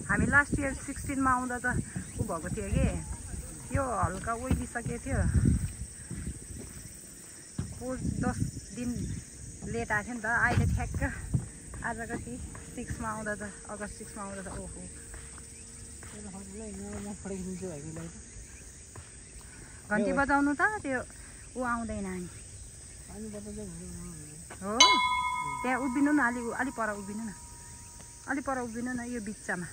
हामी last year 16 मा आउँदा त उ भएको थियो कि यो हल्का ओइलिसकेको थियो 10 दिन लेट आएको थियो नि त अहिले ठ्याक्क आज कति 6 मा आउँदा त अगस्त 6 मा आउँदा त ओहो घन्टी बजाउनु त त्यो ऊ आउँदैन नि हो त्यहाँ उभिनु न अलि पर उभिनु न अलि पर उभिनु न यो बिचमा